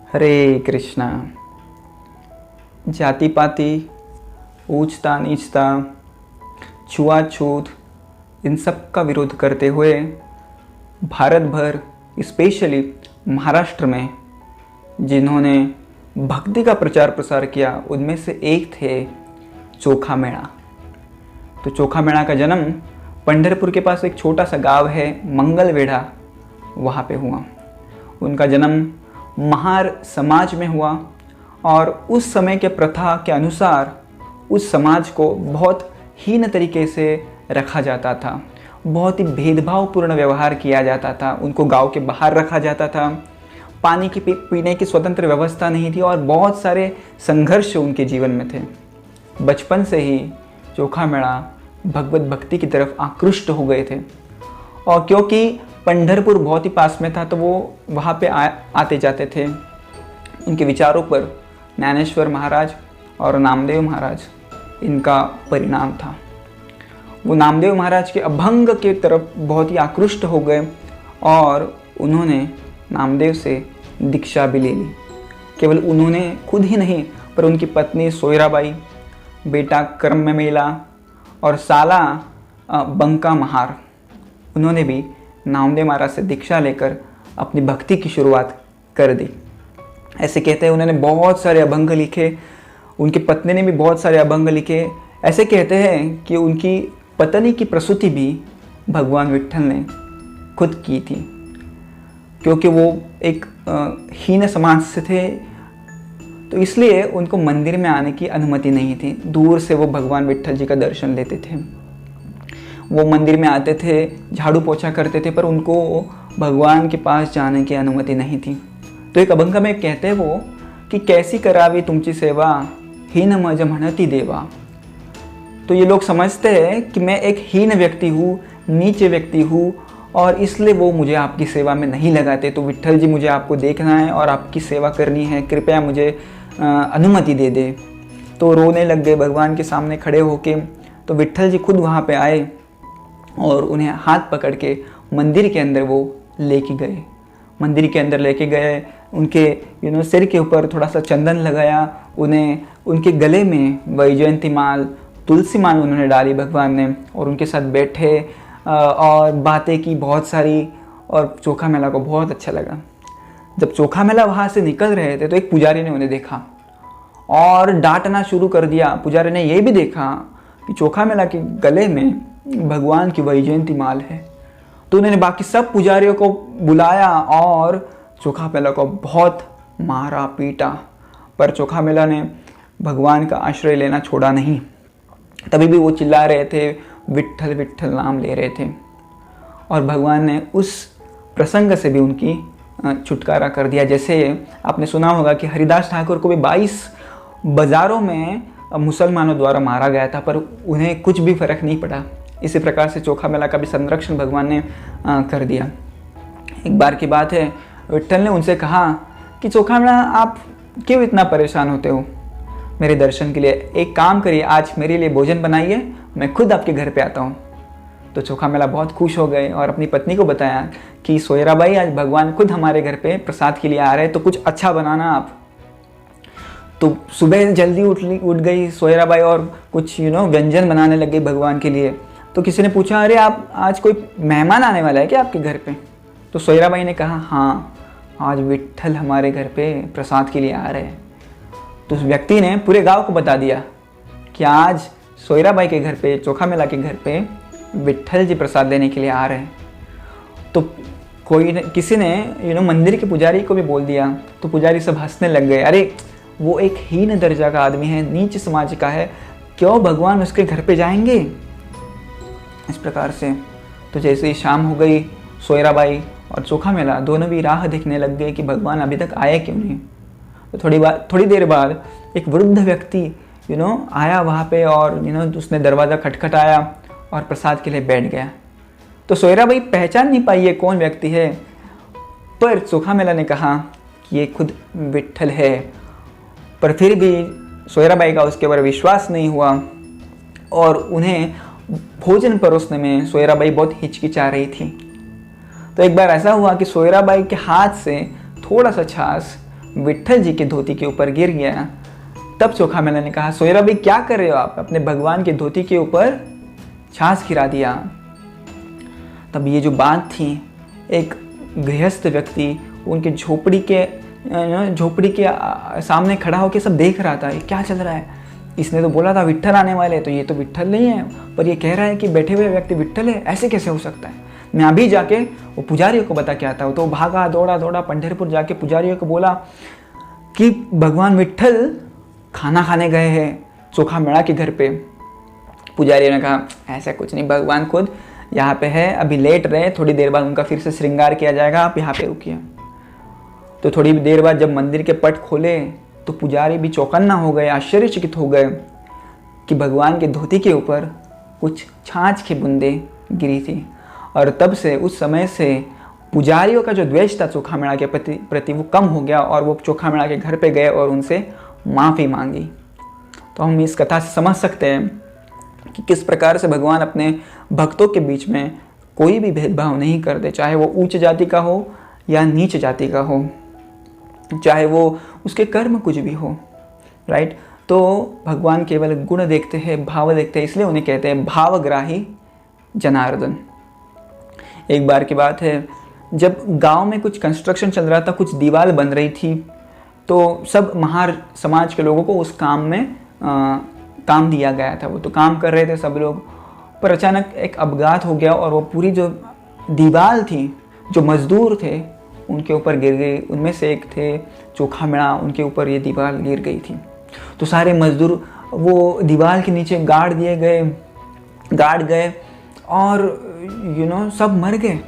हरे कृष्णा। जाति पाति, ऊंचता नीचता, छुआछूत, इन सब का विरोध करते हुए भारत भर, स्पेशली महाराष्ट्र में जिन्होंने भक्ति का प्रचार प्रसार किया, उनमें से एक थे चोखा मेळा। तो चोखा मेळा का जन्म पंढरपुर के पास एक छोटा सा गांव है मंगलवेढा, वहाँ पे हुआ। उनका जन्म महार समाज में हुआ और उस समय के प्रथा के अनुसार उस समाज को बहुत हीन तरीके से रखा जाता था, बहुत ही भेदभावपूर्ण व्यवहार किया जाता था। उनको गांव के बाहर रखा जाता था, पानी की पीने की स्वतंत्र व्यवस्था नहीं थी और बहुत सारे संघर्ष उनके जीवन में थे। बचपन से ही चोखा मेळा भगवत भक्ति की तरफ आकृष्ट हो गए थे और क्योंकि पंढरपुर बहुत ही पास में था तो वो वहाँ पे आते जाते थे। उनके विचारों पर ज्ञानेश्वर महाराज और नामदेव महाराज इनका परिणाम था। वो नामदेव महाराज के अभंग के तरफ बहुत ही आकृष्ट हो गए और उन्होंने नामदेव से दीक्षा भी ले ली। केवल उन्होंने खुद ही नहीं पर उनकी पत्नी सोयराबाई, बेटा कर्म मेला और साला बंका महार, उन्होंने भी नामदेव महाराज से दीक्षा लेकर अपनी भक्ति की शुरुआत कर दी। ऐसे कहते हैं उन्होंने बहुत सारे अभंग लिखे, उनकी पत्नी ने भी बहुत सारे अभंग लिखे। ऐसे कहते हैं कि उनकी पत्नी की प्रसूति भी भगवान विट्ठल ने खुद की थी, क्योंकि वो एक हीन समाज से थे, तो इसलिए उनको मंदिर में आने की अनुमति नहीं थी। दूर से वो भगवान विट्ठल जी का दर्शन लेते थे। वो मंदिर में आते थे, झाड़ू पोछा करते थे, पर उनको भगवान के पास जाने की अनुमति नहीं थी। तो एक अभंग में कहते हैं वो कि कैसी करावी तुमची सेवा, हीन मज म्हणती देवा। तो ये लोग समझते हैं कि मैं एक हीन व्यक्ति हूँ, नीचे व्यक्ति हूँ और इसलिए वो मुझे आपकी सेवा में नहीं लगाते। तो विट्ठल जी मुझे आपको देखना है और आपकी सेवा करनी है, कृपया मुझे अनुमति दे दे। तो रोने लग गए भगवान के सामने खड़े होके। तो विट्ठल जी खुद वहाँ पे आए और उन्हें हाथ पकड़ के मंदिर के अंदर वो लेके गए। मंदिर के अंदर लेके गए, उनके सिर के ऊपर थोड़ा सा चंदन लगाया, उन्हें उनके गले में वैजयंती माल, तुलसी माल उन्होंने डाली भगवान ने और उनके साथ बैठे और बातें की बहुत सारी। और चोखा मेला को बहुत अच्छा लगा। जब चोखा मेला वहाँ से निकल रहे थे तो एक पुजारी ने उन्हें देखा और डांटना शुरू कर दिया। पुजारी ने ये भी देखा कि चोखा मेला के गले में भगवान की वैजयंती माल है, तो उन्होंने बाकी सब पुजारियों को बुलाया और चोखा मेला को बहुत मारा पीटा, पर चोखा मेला ने भगवान का आश्रय लेना छोड़ा नहीं। तभी भी वो चिल्ला रहे थे, विट्ठल विट्ठल नाम ले रहे थे और भगवान ने उस प्रसंग से भी उनकी छुटकारा कर दिया। जैसे आपने सुना होगा कि हरिदास ठाकुर को भी 22 बाज़ारों में मुसलमानों द्वारा मारा गया था, पर उन्हें कुछ भी फर्क नहीं पड़ा। इसी प्रकार से चोखा मेला का भी संरक्षण भगवान ने कर दिया। एक बार की बात है, विट्ठल ने उनसे कहा कि चोखा मेला आप क्यों इतना परेशान होते हो मेरे दर्शन के लिए? एक काम करिए, आज मेरे लिए भोजन बनाइए, मैं खुद आपके घर पे आता हूँ। तो चोखा मेला बहुत खुश हो गए और अपनी पत्नी को बताया कि सोयराबाई, आज भगवान खुद हमारे घर पे प्रसाद के लिए आ रहे हैं, तो कुछ अच्छा बनाना आप। तो सुबह जल्दी उठ गई सोयराबाई और कुछ व्यंजन बनाने लग गई भगवान के लिए। तो किसी ने पूछा, अरे आप आज कोई मेहमान आने वाला है क्या आपके घर पे? तो सोयराबाई ने कहा, हाँ, आज विट्ठल हमारे घर पे प्रसाद के लिए आ रहे हैं। तो उस व्यक्ति ने पूरे गांव को बता दिया कि आज सोयराबाई के घर पे, चोखा मेला के घर पे विट्ठल जी प्रसाद देने के लिए आ रहे हैं। तो किसी ने मंदिर के पुजारी को भी बोल दिया। तो पुजारी सब हंसने लग गए, अरे वो एक हीन दर्जा का आदमी है, नीच समाज का है, क्यों भगवान उसके घर पे जाएंगे? इस प्रकार से तो जैसे ही शाम हो गई, सोयराबाई और चोखा मेला दोनों भी राह देखने लग गए कि भगवान अभी तक आए क्यों नहीं। तो थोड़ी देर बाद एक वृद्ध व्यक्ति आया वहाँ पे और उसने दरवाज़ा खटखटाया और प्रसाद के लिए बैठ गया। तो सोयराबाई पहचान नहीं पाई ये कौन व्यक्ति है, पर चोखा मेला ने कहा कि ये खुद विट्ठल है। पर फिर भी सोयराबाई का उसके ऊपर विश्वास नहीं हुआ और उन्हें भोजन परोसने में सोयराबाई बहुत हिचकिचा रही थी। तो एक बार ऐसा हुआ कि सोयराबाई के हाथ से थोड़ा सा छाछ विट्ठल जी के धोती के ऊपर गिर गया। तब चोखा मेला ने कहा, सोयरा भाई क्या कर रहे हो आप, अपने भगवान के धोती के ऊपर छाछ गिरा दिया। तब ये जो बात थी, एक गृहस्थ व्यक्ति उनके झोपड़ी के सामने खड़ा होकर सब देख रहा था, ये क्या चल रहा है। इसने तो बोला था विट्ठल आने वाले, तो ये तो विट्ठल नहीं है, पर ये कह रहा है कि बैठे हुए व्यक्ति विट्ठल है, ऐसे कैसे हो सकता है। मैं अभी जाके वो पुजारियों को बता के आता हूँ। तो भागा, दौड़ा पंढरपुर जाके पुजारियों को बोला कि भगवान विट्ठल खाना खाने गए हैं चोखा मेला के घर पे। पुजारियों ने कहा, ऐसा कुछ नहीं, भगवान खुद यहाँ पे है, अभी लेट रहे, थोड़ी देर बाद उनका फिर से श्रृंगार किया जाएगा, आप यहाँ पे रुकिए। तो थोड़ी देर बाद जब मंदिर के पट खोले तो पुजारी भी चौकन्ना हो गए, आश्चर्यचकित हो गए कि भगवान के धोती के ऊपर कुछ छाछ की बूंदें गिरी थी। और तब से, उस समय से पुजारियों का जो द्वेष था चोखा मेला के प्रति वो कम हो गया और वो चोखा मेला के घर पे गए और उनसे माफ़ी मांगी। तो हम इस कथा से समझ सकते हैं कि किस प्रकार से भगवान अपने भक्तों के बीच में कोई भी भेदभाव नहीं करते, चाहे वो उच्च जाति का हो या नीच जाति का हो, चाहे वो उसके कर्म कुछ भी हो, राइट। तो भगवान केवल गुण देखते हैं, भाव देखते हैं, इसलिए उन्हें कहते हैं भावग्राही जनार्दन। एक बार की बात है, जब गांव में कुछ कंस्ट्रक्शन चल रहा था, कुछ दीवार बन रही थी, तो सब महार समाज के लोगों को उस काम में काम दिया गया था। वो तो काम कर रहे थे सब लोग, पर अचानक एक अपघात हो गया और वो पूरी जो दीवार थी, जो मजदूर थे उनके ऊपर गिर गई। उनमें से एक थे चोखा मेला, उनके ऊपर ये दीवार गिर गई थी। तो सारे मजदूर वो दीवार के नीचे गाड़ गए और सब मर गए।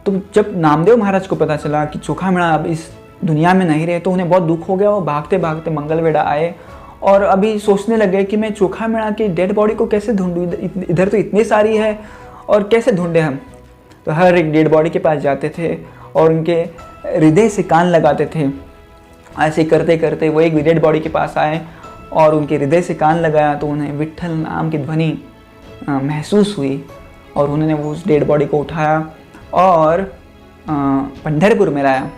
तो जब नामदेव महाराज को पता चला कि चोखा मेला अब इस दुनिया में नहीं रहे, तो उन्हें बहुत दुख हो गया। वो भागते भागते मंगलवेढ़ा आए और अभी सोचने लगे कि मैं चोखा मेला की डेड बॉडी को कैसे ढूंढूं, इधर तो इतनी सारी है और कैसे ढूंढे हम। तो हर एक डेड बॉडी के पास जाते थे और उनके हृदय से कान लगाते थे। ऐसे करते करते वो एक डेड बॉडी के पास आए और उनके हृदय से कान लगाया, तो उन्हें विट्ठल नाम की ध्वनि महसूस हुई और उन्होंने वो उस डेड बॉडी को उठाया और पंढरपुर में लाया।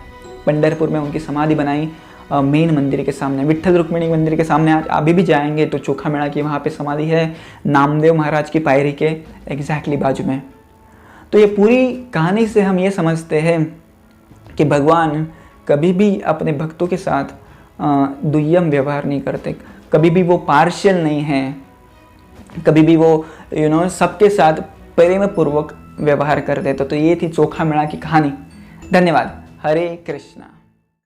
पंढरपुर में उनकी समाधि बनाई, मेन मंदिर के सामने, विट्ठल रुक्मिणी मंदिर के सामने। आज अभी भी जाएंगे तो चोखा मेला की वहाँ पे समाधि है, नामदेव महाराज की पायरी के एग्जैक्टली बाजू में। तो ये पूरी कहानी से हम ये समझते हैं कि भगवान कभी भी अपने भक्तों के साथ दुय्यम व्यवहार नहीं करते, कभी भी वो पार्शियल नहीं है, कभी भी वो सबके साथ प्रेम पूर्वक व्यवहार करते। तो ये थी चोखा मेला की कहानी। धन्यवाद। हरे कृष्णा।